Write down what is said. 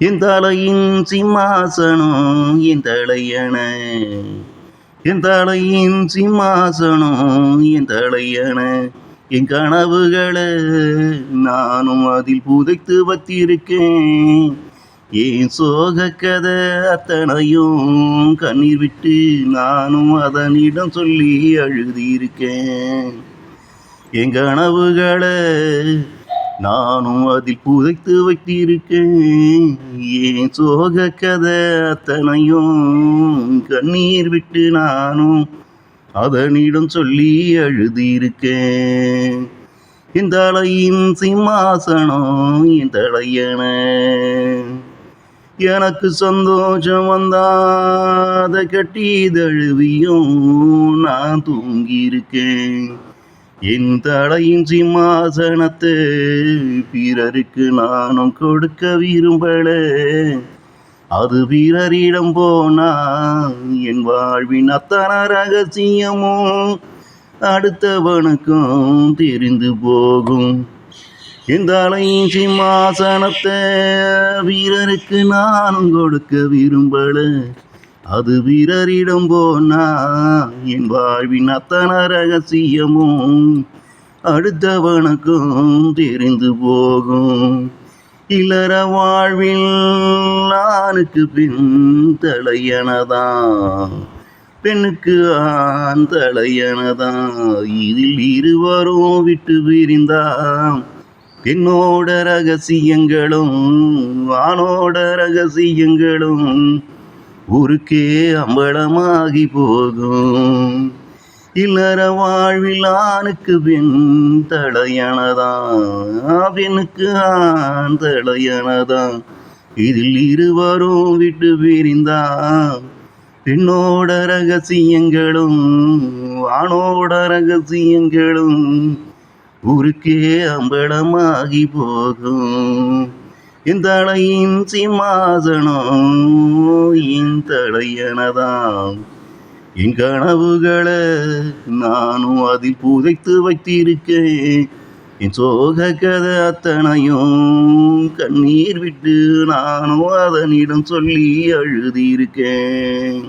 என் தலையின் சிம்மாசனம் என் தலையண, என் தலையின் சிம்மாசனம் என் தலையண, என் கனவுகளை நானும் அதில் புதைத்து வைத்திருக்கேன். என் சோக கதை அத்தனையும் கண்ணீர் விட்டு நானும் அதனிடம் சொல்லி அழுதியிருக்கேன். என் கனவுகளை நானும் அதில் புதைத்து வைத்திருக்கேன். என் சோக கதை அத்தனையும் கண்ணீர் விட்டு நானும் அதனிடம் சொல்லி அழுதியிருக்கேன். என் தலையின் சிம்மாசனம் என் தலையண, எனக்கு சந்தோஷம் வந்தாத கட்டி தழுவியும் நான் தூங்கியிருக்கேன். என் தலையின் சிம்மாசனத்தை பிறருக்கு நானும் கொடுக்க விரும்பல. அது பிறரிடம் போனா என் வாழ்வின் அத்தனை ரகசியமும் அடுத்தவனுக்கும் தெரிந்து போகும். என் தலையின் சிம்மாசனத்தை வீரருக்கு நானும் கொடுக்க விரும்பல. அது வீரரிடம் போனா என் வாழ்வின் அத்தனை ரகசியமும் அடுத்தவனுக்கும் தெரிந்து போகும். இல்லற வாழ்வில் ஆணுக்கு பின் தலையணதான், பெண்ணுக்கு ஆண் தலையணதான். இதில் இருவரும் விட்டு பிரிந்தான் பெண்ணோட ரகசியங்களும் ஆணோட ரகசியங்களும் ஊருக்கே அம்பலமாகி போகும். இல்லற வாழ்வில் ஆணுக்கு பெண் தலையணதான், பெண்ணுக்கு ஆண் தலையணதான். இதில் இருவரும் விட்டு பிரிந்தான் பெண்ணோட ரகசியங்களும் ஆணோட ரகசியங்களும் ஊருக்கே அம்பலமாகி போகும். என் தலையின் சிம்மாசனம் என் தலையணதான், என் கனவுகளை நானும் அதில் புதைத்து வைத்திருக்கேன். என் சோக கதை அத்தனையும் கண்ணீர் விட்டு நானும் அதனிடம் சொல்லி அழுதியிருக்கேன்.